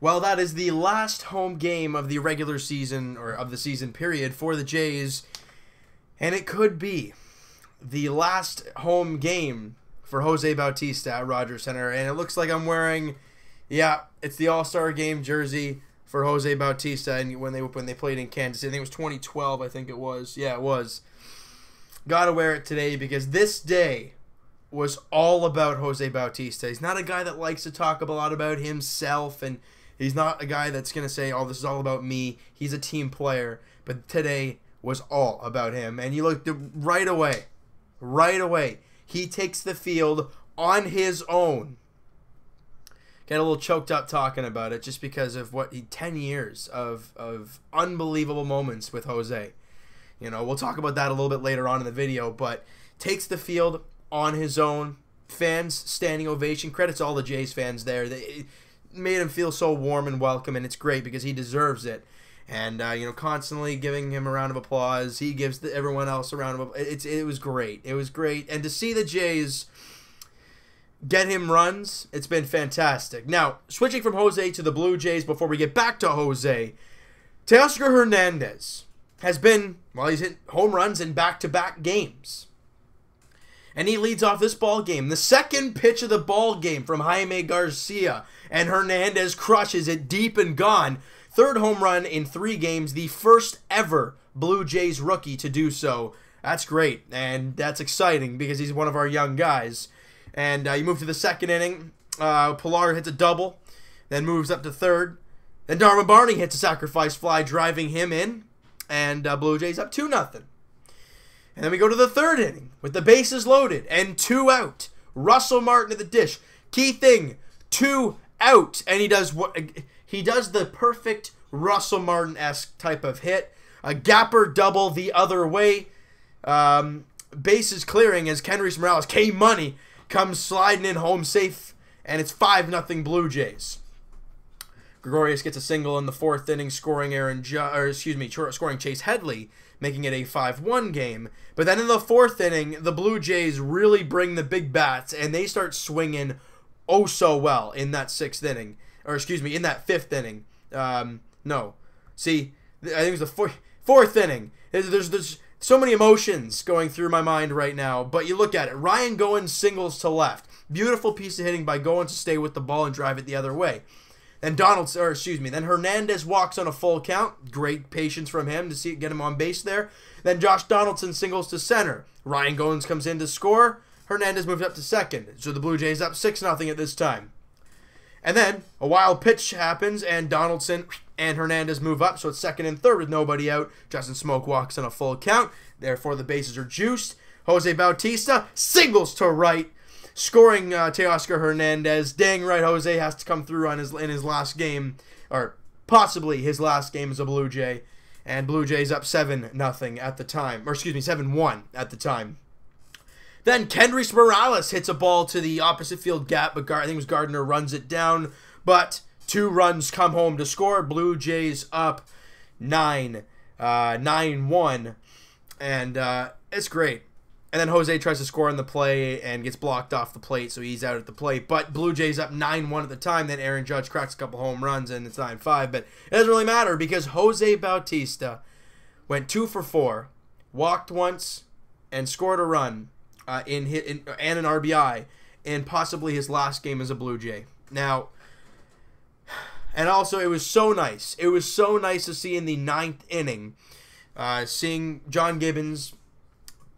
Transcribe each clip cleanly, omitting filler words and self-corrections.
Well, that is the last home game of the regular season, or of the season period, for the Jays. And it could be the last home game for Jose Bautista at Rogers Center. And it looks like I'm wearing, yeah, it's the All-Star Game jersey for Jose Bautista. And when they played in Kansas City, I think it was 2012, I think it was. Yeah, it was. Gotta wear it today because this day was all about Jose Bautista. He's not a guy that likes to talk a lot about himself, and he's not a guy that's going to say, oh, this is all about me. He's a team player. But today was all about him. And you looked right away, he takes the field on his own. Get a little choked up talking about it just because of 10 years of unbelievable moments with Jose. You know, we'll talk about that a little bit later on in the video, but takes the field on his own. Fans, standing ovation. Credits all the Jays fans there. They made him feel so warm and welcome, and it's great because he deserves it. And, you know, constantly giving him a round of applause. He gives everyone else a round of applause. It was great. It was great. And to see the Jays get him runs, it's been fantastic. Now, switching from Jose to the Blue Jays before we get back to Jose, Teoscar Hernandez has been, well, he's hit home runs in back-to-back games. And he leads off this ball game. The second pitch of the ball game from Jaime Garcia, and Hernandez crushes it deep and gone. Third home run in 3 games, the first ever Blue Jays rookie to do so. That's great, and that's exciting because he's one of our young guys. And you move to the second inning. Pilar hits a double, then moves up to third. Then Darwin Barney hits a sacrifice fly, driving him in, and Blue Jays up 2-0. And then we go to the third inning with the bases loaded and 2 out. Russell Martin at the dish. Key thing, 2 out, and he does the perfect Russell Martin-esque type of hit. A gapper double the other way. Bases clearing as Kendrys Morales, K-Money, comes sliding in home safe, and it's 5-0 Blue Jays. Gregorius gets a single in the 4th inning, scoring scoring Chase Headley, making it a 5-1 game. But then in the 4th inning, the Blue Jays really bring the big bats, and they start swinging oh so well in that 6th inning. Or, in that 5th inning. No. See, I think it was the 4th inning. There's so many emotions going through my mind right now, but you look at it. Ryan Goins singles to left. Beautiful piece of hitting by Goins to stay with the ball and drive it the other way. Then then Hernandez walks on a full count. Great patience from him to get him on base there. Then Josh Donaldson singles to center. Ryan Goins comes in to score. Hernandez moves up to second. So the Blue Jays up 6-0 at this time. And then a wild pitch happens, and Donaldson and Hernandez move up. So it's second and third with nobody out. Justin Smoke walks on a full count. Therefore, the bases are juiced. Jose Bautista singles to right, scoring Teoscar Hernandez. Dang right, Jose has to come through in his last game, or possibly his last game as a Blue Jay. And Blue Jays up 7-0 at the time, or 7-1 at the time. Then Kendrys Morales hits a ball to the opposite field gap, but I think it was Gardner runs it down. But 2 runs come home to score. Blue Jays up 9-1, and it's great. And then Jose tries to score on the play and gets blocked off the plate, so he's out at the plate. But Blue Jays up 9-1 at the time. Then Aaron Judge cracks a couple home runs, and it's 9-5. But it doesn't really matter because Jose Bautista went 2 for 4, walked once, and scored a run and an RBI in possibly his last game as a Blue Jay. Now, and also it was so nice. It was so nice to see in the 9th inning, seeing John Gibbons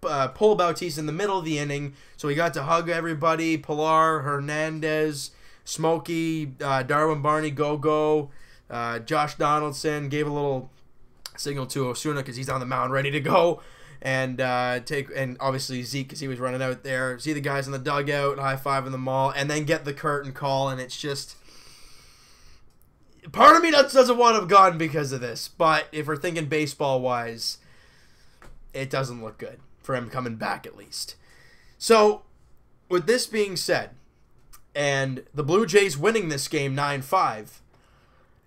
pull Bautista in the middle of the inning, so he got to hug everybody. Pilar, Hernandez, Smokey, Darwin Barney, Go-Go, Josh Donaldson gave a little signal to Osuna because he's on the mound ready to go, and obviously Zeke because he was running out there. See the guys in the dugout, high-fiving them all, and then get the curtain call, and it's just... Part of me doesn't want to have gone because of this, but if we're thinking baseball-wise, it doesn't look good for him coming back at least. So, with this being said, and the Blue Jays winning this game 9-5,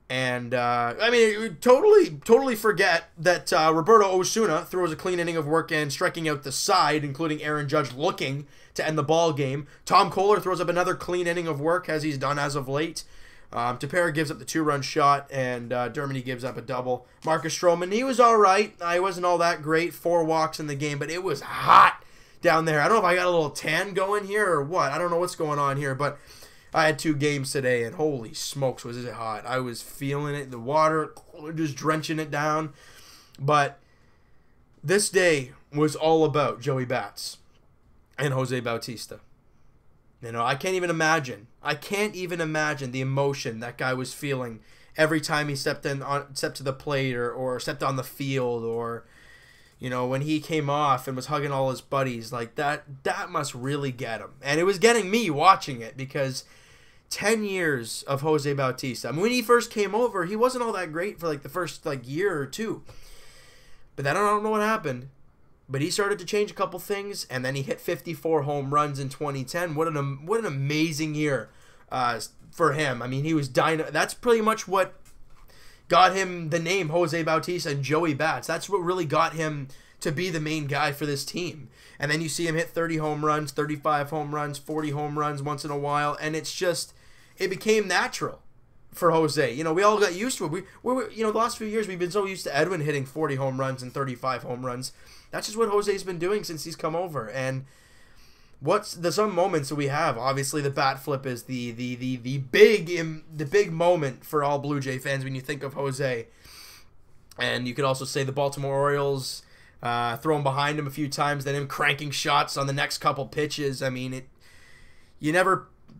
and, I mean, you totally forget that Roberto Osuna throws a clean inning of work and striking out the side, including Aaron Judge looking to end the ball game. Tom Kohler throws up another clean inning of work, as he's done as of late. Tepera gives up the 2-run shot, and Dermody gives up a double. Marcus Stroman, he was all right. He wasn't all that great. 4 walks in the game, but it was hot down there. I don't know if I got a little tan going here or what. I don't know what's going on here, but I had 2 games today, and holy smokes, was it hot. I was feeling it. The water, just drenching it down. But this day was all about Joey Bats and Jose Bautista. You know, I can't even imagine the emotion that guy was feeling every time he stepped to the plate or stepped on the field, or, you know, when he came off and was hugging all his buddies. Like, that must really get him. And it was getting me watching it, because 10 years of Jose Bautista. I mean, when he first came over, he wasn't all that great for like the first year or 2. But then I don't know what happened. But he started to change a couple things, and then he hit 54 home runs in 2010. What an amazing year for him. I mean, he was that's pretty much what got him the name Jose Bautista and Joey Bats. That's what really got him to be the main guy for this team. And then you see him hit 30 home runs, 35 home runs, 40 home runs once in a while, and it became natural for Jose. You know, we all got used to it. We you know, the last few years we've been so used to Edwin hitting 40 home runs and 35 home runs. That's just what Jose's been doing since he's come over. And some moments that we have. Obviously, the bat flip is the big moment for all Blue Jay fans when you think of Jose. And you could also say the Baltimore Orioles throwing behind him a few times, then him cranking shots on the next couple pitches. I mean,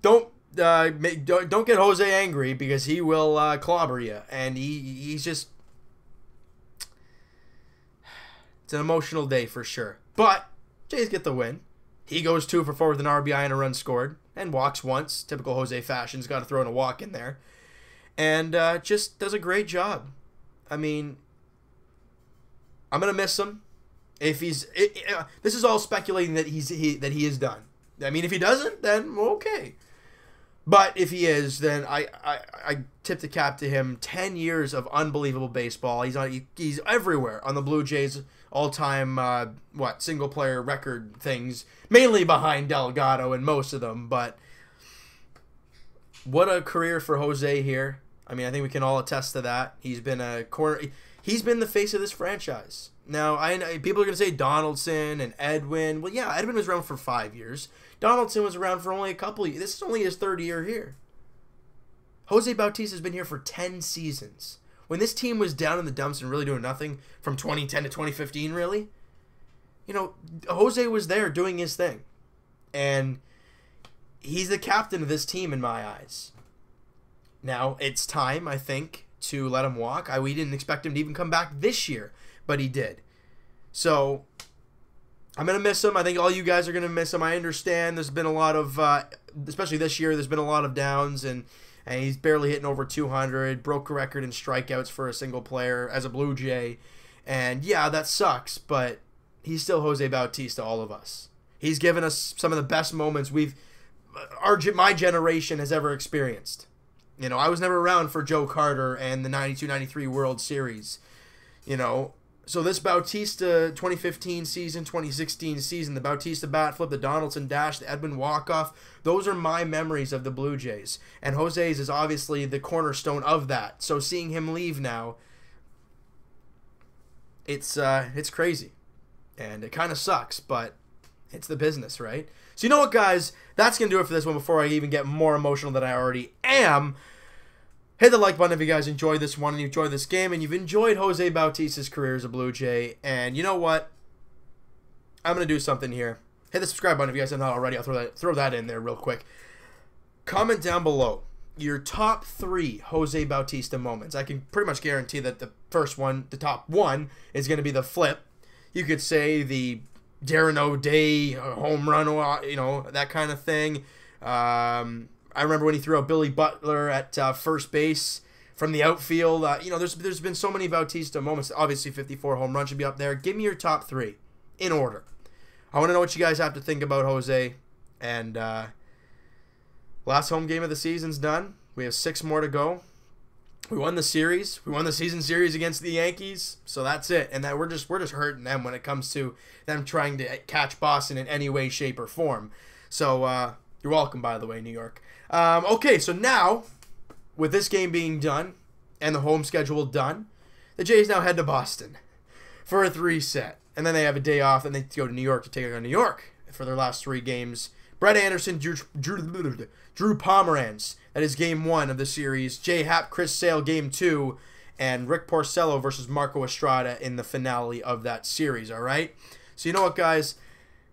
don't get Jose angry, because he will clobber you, and he's just. It's an emotional day for sure. But Jays get the win. He goes 2 for 4 with an RBI and a run scored, and walks once. Typical Jose fashion. He's got to throw in a walk in there. And just does a great job. I mean, I'm going to miss him. If he's... this is all speculating that he is done. I mean, if he doesn't, then okay. But if he is, then I tip the cap to him. 10 years of unbelievable baseball. He's everywhere on the Blue Jays all-time single-player record things, mainly behind Delgado and most of them. But what a career for Jose here. I mean, I think we can all attest to that. He's been the face of this franchise. Now, I know people are going to say Donaldson and Edwin. Well, yeah, Edwin was around for 5 years. Donaldson was around for only a couple of years. This is only his 3rd year here. Jose Bautista has been here for 10 seasons. When this team was down in the dumps and really doing nothing from 2010 to 2015, really, you know, Jose was there doing his thing. And he's the captain of this team in my eyes. Now, it's time, I think, to let him walk. We didn't expect him to even come back this year, but he did. So I'm going to miss him. I think all you guys are going to miss him. I understand there's been a lot of, especially this year, there's been a lot of downs, and he's barely hitting over 200, broke a record in strikeouts for a single player as a Blue Jay. And yeah, that sucks, but he's still Jose Bautista, all of us. He's given us some of the best moments my generation has ever experienced. You know, I was never around for Joe Carter and the 92-93 World Series. You know, so this Bautista 2015 season, 2016 season, the Bautista bat flip, the Donaldson dash, the Edwin walk-off, those are my memories of the Blue Jays. And Jose's is obviously the cornerstone of that. So seeing him leave now, it's crazy. And it kind of sucks, but it's the business, right? So you know what, guys? That's going to do it for this one before I even get more emotional than I already am. Hit the like button if you guys enjoyed this one and you enjoyed this game and you've enjoyed Jose Bautista's career as a Blue Jay. And you know what? I'm going to do something here. Hit the subscribe button if you guys have not already. I'll throw that in there real quick. Comment down below your top 3 Jose Bautista moments. I can pretty much guarantee that the top one, is going to be the flip. You could say the Darren O'Day home run, you know, that kind of thing. I remember when he threw out Billy Butler at first base from the outfield. You know, there's been so many Bautista moments. Obviously, 54 home run should be up there. Give me your top 3 in order. I want to know what you guys have to think about Jose. And last home game of the season's done. We have 6 more to go. We won the series. We won the season series against the Yankees. So that's it. And that we're just hurting them when it comes to them trying to catch Boston in any way, shape, or form. So you're welcome, by the way, New York. Okay, so now with this game being done and the home schedule done, the Jays now head to Boston for a 3-set. And then they have a day off, and they go to New York to take on New York for their last 3 games. Brett Anderson, Drew Pomeranz. That is game 1 of the series. Jay Happ, Chris Sale, game 2. And Rick Porcello versus Marco Estrada in the finale of that series, all right? So you know what, guys?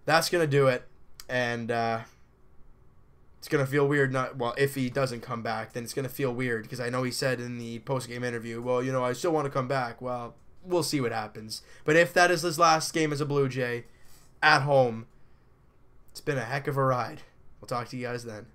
That's going to do it. And it's going to feel weird. If he doesn't come back, then it's going to feel weird because I know he said in the post-game interview, well, you know, I still want to come back. Well, we'll see what happens. But if that is his last game as a Blue Jay at home, it's been a heck of a ride. We'll talk to you guys then.